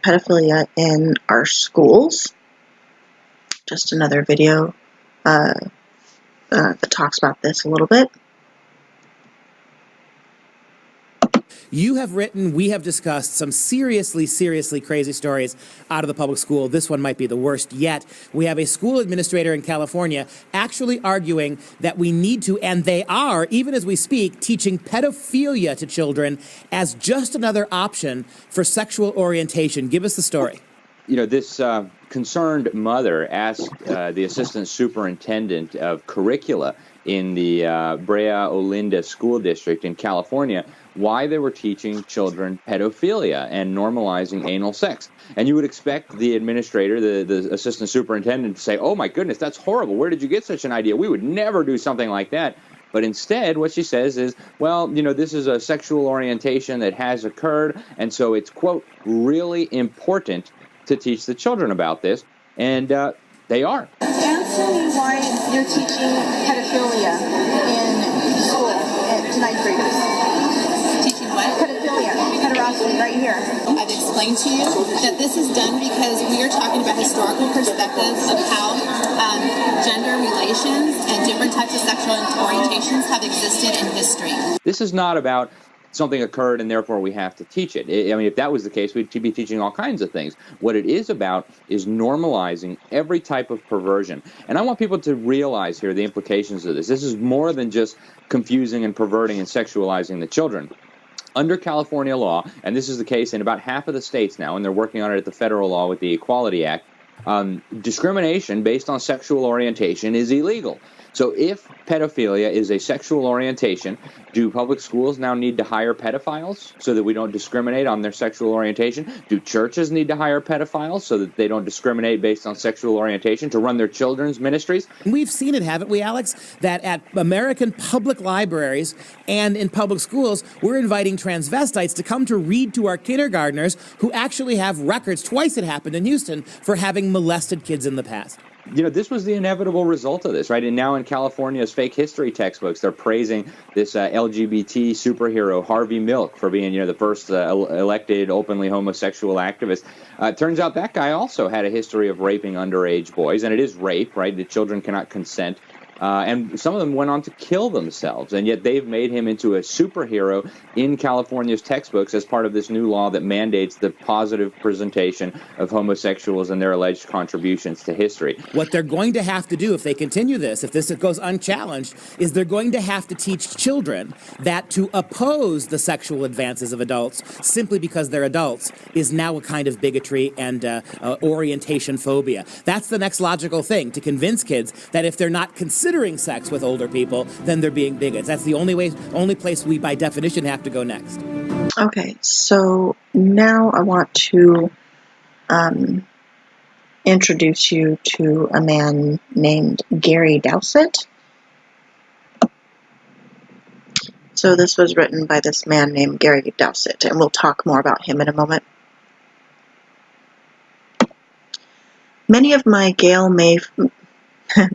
pedophilia in our schools. Just another video that talks about this a little bit. You have written, we have discussed some seriously crazy stories out of the public school. This one might be the worst yet. We have a school administrator in California actually arguing that we need to, and they are, even as we speak, teaching pedophilia to children as just another option for sexual orientation. Give us the story. You know, this concerned mother asked the assistant superintendent of curricula in the Brea Olinda School District in California why they were teaching children pedophilia and normalizing anal sex. And you would expect the administrator, the assistant superintendent, to say, oh my goodness, that's horrible. Where did you get such an idea? We would never do something like that. But instead, what she says is, well, you know, this is a sexual orientation that has occurred, and so it's, quote, really important to teach the children about this, and they are. Answer me why you're teaching pedophilia in school to ninth graders. Teaching what? Pedophilia, pederasty, right here. I've explained to you that this is done because we are talking about historical perspectives of how gender relations and different types of sexual orientations have existed in history. This is not about something occurred and therefore we have to teach it. I mean, if that was the case, we'd be teaching all kinds of things. What it is about is normalizing every type of perversion. And I want people to realize here the implications of this. This is more than just confusing and perverting and sexualizing the children. Under California law, and this is the case in about half of the states now, and they're working on it at the federal law with the Equality Act, discrimination based on sexual orientation is illegal. So if pedophilia is a sexual orientation, do public schools now need to hire pedophiles so that we don't discriminate on their sexual orientation? Do churches need to hire pedophiles so that they don't discriminate based on sexual orientation to run their children's ministries? We've seen it, haven't we, Alex? That at American public libraries and in public schools, we're inviting transvestites to come to read to our kindergartners who actually have records, twice it happened in Houston, for having molested kids in the past. You know, this was the inevitable result of this, right? And now in California's fake history textbooks, they're praising this LGBT superhero, Harvey Milk, for being, you know, the first elected openly homosexual activist. Turns out that guy also had a history of raping underage boys, and it is rape, right? The children cannot consent. And some of them went on to kill themselves, and yet they've made him into a superhero in California's textbooks as part of this new law that mandates the positive presentation of homosexuals and their alleged contributions to history. What they're going to have to do if they continue this, if this goes unchallenged, is they're going to have to teach children that to oppose the sexual advances of adults simply because they're adults is now a kind of bigotry and orientation phobia. That's the next logical thing, to convince kids that if they're not considering sex with older people, then they're being bigots. That's the only place we, by definition, have to go next. Okay, so now I want to introduce you to a man named Gary Dowsett. So this was written by this man named Gary Dowsett, and we'll talk more about him in a moment. Many of my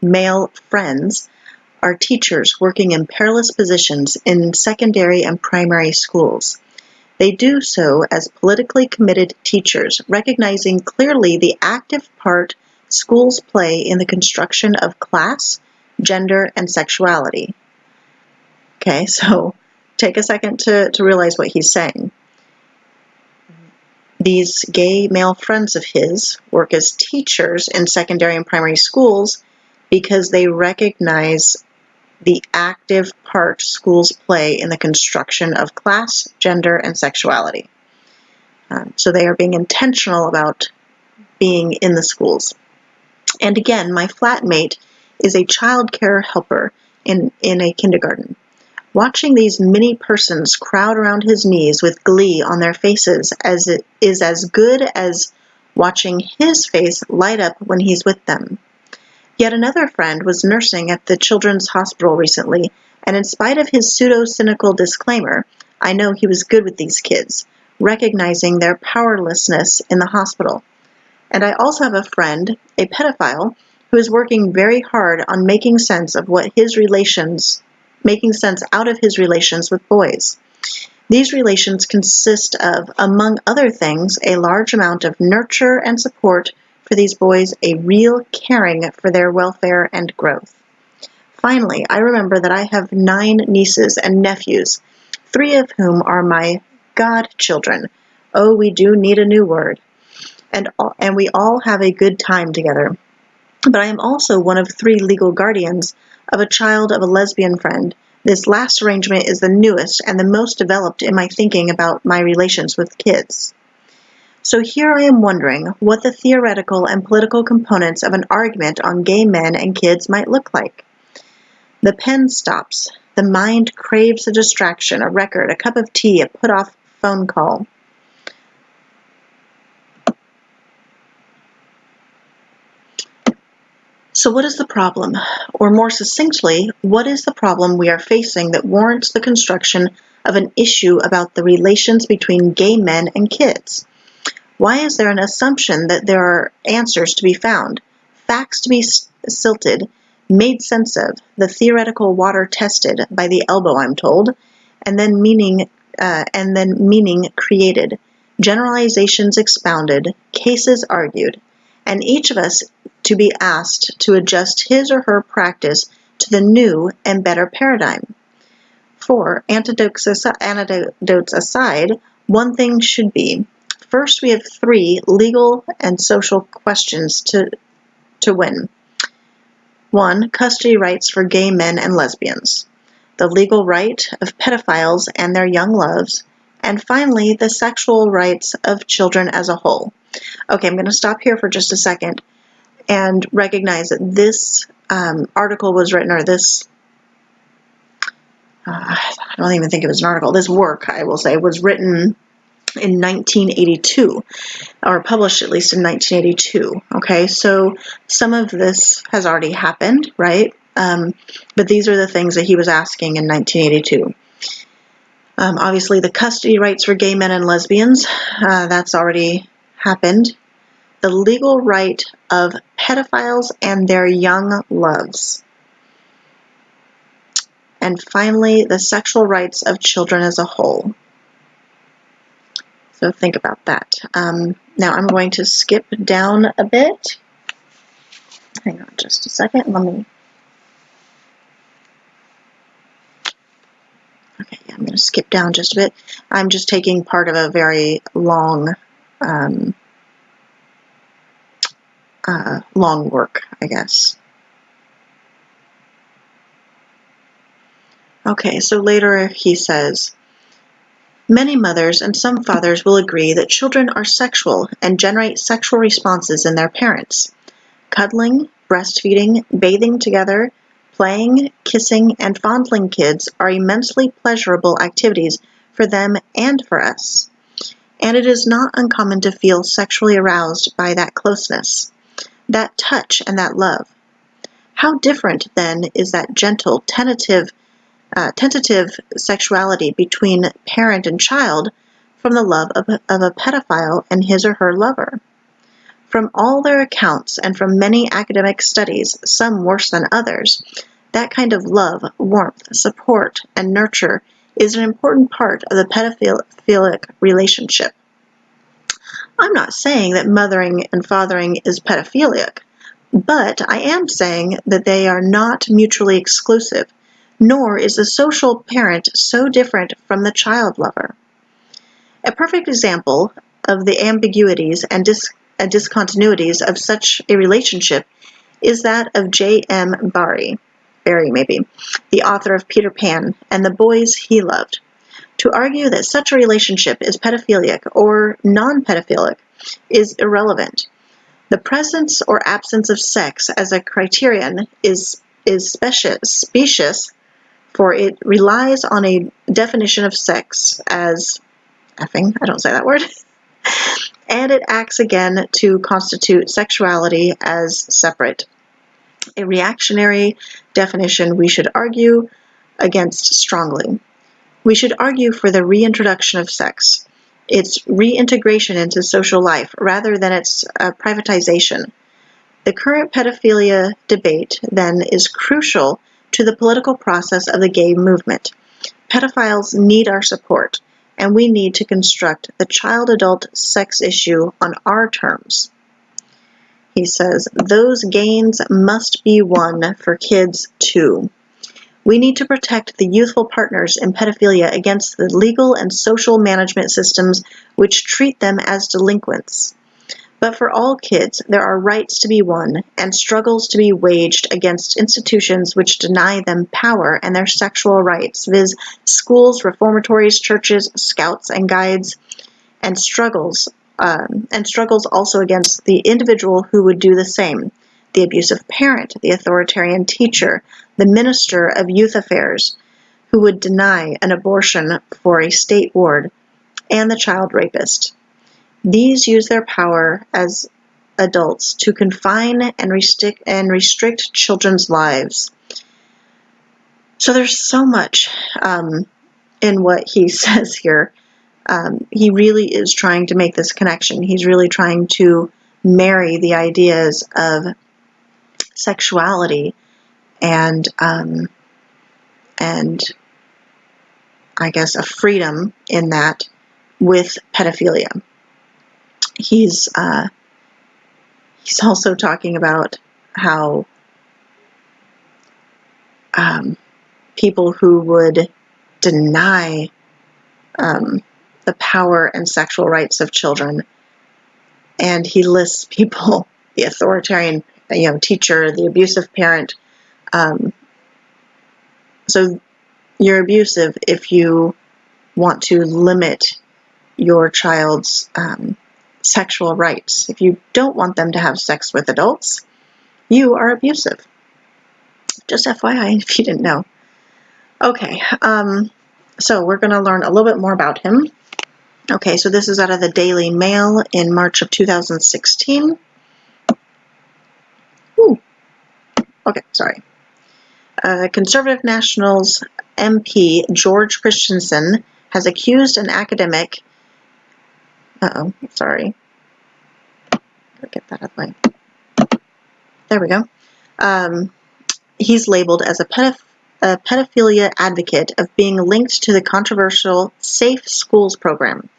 male friends are teachers working in perilous positions in secondary and primary schools. They do so as politically committed teachers, recognizing clearly the active part schools play in the construction of class, gender, and sexuality. Okay, so take a second to realize what he's saying. These gay male friends of his work as teachers in secondary and primary schools because they recognize the active part schools play in the construction of class, gender, and sexuality. So they are being intentional about being in the schools. And again, my flatmate is a child care helper in a kindergarten. Watching these mini persons crowd around his knees with glee on their faces is as good as watching his face light up when he's with them. Yet another friend was nursing at the children's hospital recently, and in spite of his pseudo-cynical disclaimer, I know he was good with these kids, recognizing their powerlessness in the hospital. And I also have a friend, a pedophile, who is working very hard on making sense out of his relations with boys. These relations consist of, among other things, a large amount of nurture and support for these boys, a real caring for their welfare and growth. Finally, I remember that I have 9 nieces and nephews, 3 of whom are my godchildren. Oh, we do need a new word. And we all have a good time together. But I am also one of 3 legal guardians of a child of a lesbian friend. This last arrangement is the newest and the most developed in my thinking about my relations with kids. So here I am wondering what the theoretical and political components of an argument on gay men and kids might look like. The pen stops. The mind craves a distraction, a record, a cup of tea, a put-off phone call. So what is the problem? Or more succinctly, what is the problem we are facing that warrants the construction of an issue about the relations between gay men and kids? Why is there an assumption that there are answers to be found, facts to be silted, made sense of, the theoretical water tested by the elbow, I'm told, and then meaning created, generalizations expounded, cases argued, and each of us to be asked to adjust his or her practice to the new and better paradigm? For, antidotes aside, one thing should be, first we have 3 legal and social questions to win. 1. Custody rights for gay men and lesbians. The legal right of pedophiles and their young loves. And finally, the sexual rights of children as a whole. Okay, I'm going to stop here for just a second and recognize that this article was written, or this, I don't even think it was an article, this work, I will say, was written in 1982, or published at least in 1982. Okay, so some of this has already happened, right? But these are the things that he was asking in 1982. Obviously, the custody rights for gay men and lesbians, that's already happened. The legal right of pedophiles and their young loves. And finally, the sexual rights of children as a whole. So think about that. Now I'm going to skip down a bit. Hang on just a second. Okay, I'm going to skip down just a bit. I'm just taking part of a very long work, I guess. Okay, so later he says, many mothers and some fathers will agree that children are sexual and generate sexual responses in their parents. Cuddling, breastfeeding, bathing together, playing, kissing, and fondling kids are immensely pleasurable activities for them and for us. And it is not uncommon to feel sexually aroused by that closeness, that touch, and that love. How different, then, is that gentle, tentative sexuality between parent and child from the love of a pedophile and his or her lover? From all their accounts and from many academic studies, some worse than others, that kind of love, warmth, support, and nurture is an important part of the pedophilic relationship. I'm not saying that mothering and fathering is pedophilic, but I am saying that they are not mutually exclusive, nor is the social parent so different from the child lover. A perfect example of the ambiguities and discontinuities of such a relationship is that of J.M. Barrie, the author of Peter Pan and the Boys He Loved. To argue that such a relationship is pedophilic or non-pedophilic is irrelevant. The presence or absence of sex as a criterion is specious, for it relies on a definition of sex as effing, I don't say that word, and it acts again to constitute sexuality as separate. A reactionary definition we should argue against strongly. We should argue for the reintroduction of sex, its reintegration into social life, rather than its privatization. The current pedophilia debate, then, is crucial to the political process of the gay movement. Pedophiles need our support. and we need to construct the child-adult sex issue on our terms. He says, those gains must be won for kids too. We need to protect the youthful partners in pedophilia against the legal and social management systems which treat them as delinquents. But for all kids, there are rights to be won and struggles to be waged against institutions which deny them power and their sexual rights, viz. Schools, reformatories, churches, scouts and guides, and struggles also against the individual who would do the same, the abusive parent, the authoritarian teacher, the minister of youth affairs, who would deny an abortion for a state ward, and the child rapist. These use their power as adults to confine and restrict children's lives. So there's so much in what he says here. He really is trying to make this connection. He's really trying to marry the ideas of sexuality and I guess a freedom in that with pedophilia. He's also talking about how people who would deny the power and sexual rights of children, and he lists people, the authoritarian, teacher, the abusive parent. So you're abusive if you want to limit your child's sexual rights. If you don't want them to have sex with adults, you are abusive. Just FYI, if you didn't know. Okay, so we're going to learn a little bit more about him. Okay, so this is out of the Daily Mail in March of 2016. Ooh. Okay, sorry. Conservative Nationals MP George Christensen has accused an academic. Sorry. Get that out of the way. There we go. He's labeled as a pedophilia advocate of being linked to the controversial Safe Schools program.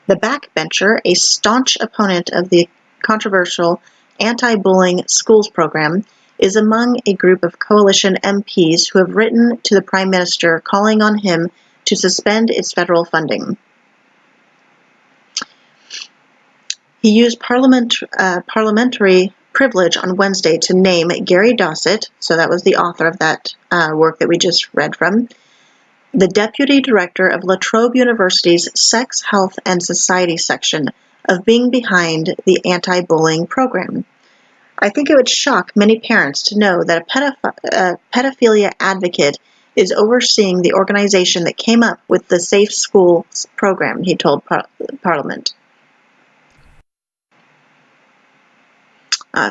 The backbencher, a staunch opponent of the controversial anti-bullying schools program, is among a group of coalition MPs who have written to the Prime Minister calling on him to suspend its federal funding. He used parliamentary privilege on Wednesday to name Gary Dossett, so that was the author of that work that we just read from, the deputy director of La Trobe University's Sex, Health, and Society section, of being behind the anti-bullying program. I think it would shock many parents to know that a pedophilia advocate is overseeing the organization that came up with the Safe Schools program, he told Parliament.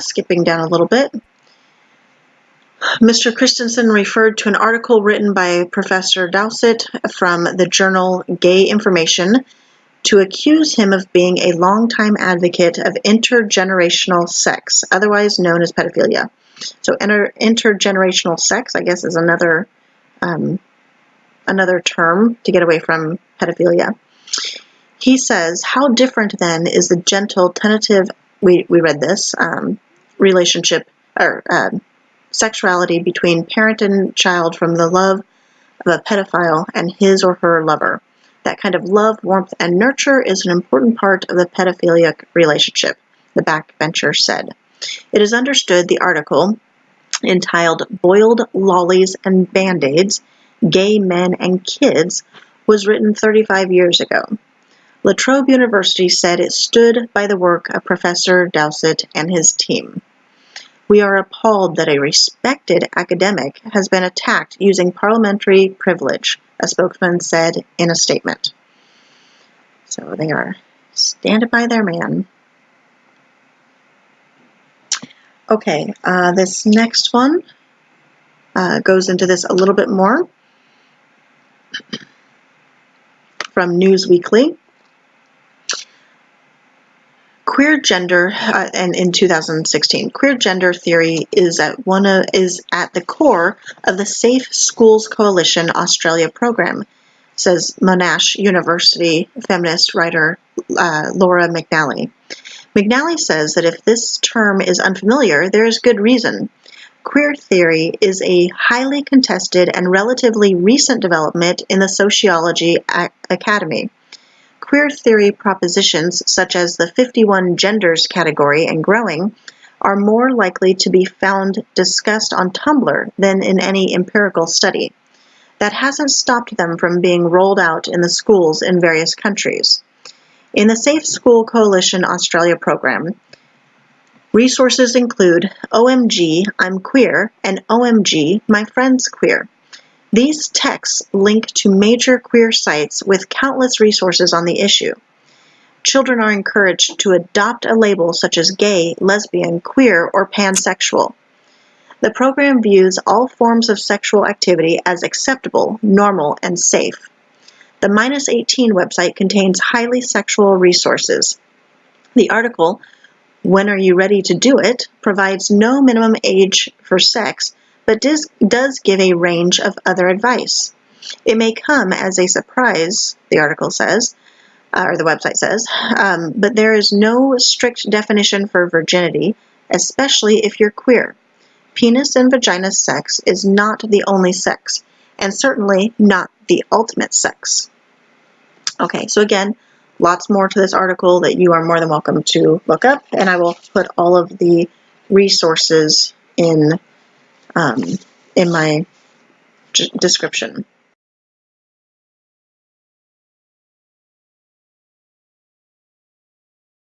Skipping down a little bit. Mr. Christensen referred to an article written by Professor Dowsett from the journal Gay Information to accuse him of being a longtime advocate of intergenerational sex, otherwise known as pedophilia. So intergenerational sex, I guess, is another term to get away from pedophilia. He says, how different then is the gentle, tentative, we read this, relationship, or sexuality between parent and child from the love of a pedophile and his or her lover. That kind of love, warmth, and nurture is an important part of the pedophilic relationship, the backbencher said. It is understood the article, entitled Boiled Lollies and Band-Aids, Gay Men and Kids, was written 35 years ago. La Trobe University said it stood by the work of Professor Dowsett and his team. We are appalled that a respected academic has been attacked using parliamentary privilege, a spokesman said in a statement. So they are standing by their man. Okay, this next one goes into this a little bit more. From News Weekly. Queer gender, and in 2016, queer gender theory is at the core of the Safe Schools Coalition Australia program, says Monash University feminist writer Laura McNally. McNally says that if this term is unfamiliar, there is good reason. Queer theory is a highly contested and relatively recent development in the sociology academy. Queer theory propositions, such as the 51 genders category and growing, are more likely to be found discussed on Tumblr than in any empirical study. That hasn't stopped them from being rolled out in the schools in various countries. In the Safe School Coalition Australia program, resources include OMG, I'm Queer, and OMG, My Friend's Queer. These texts link to major queer sites with countless resources on the issue. Children are encouraged to adopt a label such as gay, lesbian, queer, or pansexual. The program views all forms of sexual activity as acceptable, normal, and safe. The -18 website contains highly sexual resources. The article, When Are You Ready to Do It?, provides no minimum age for sex, but does give a range of other advice. It may come as a surprise, the article says, or the website says, but there is no strict definition for virginity, especially if you're queer. Penis and vagina sex is not the only sex, and certainly not the ultimate sex. Okay, so again, lots more to this article that you are more than welcome to look up, and I will put all of the resources in my description.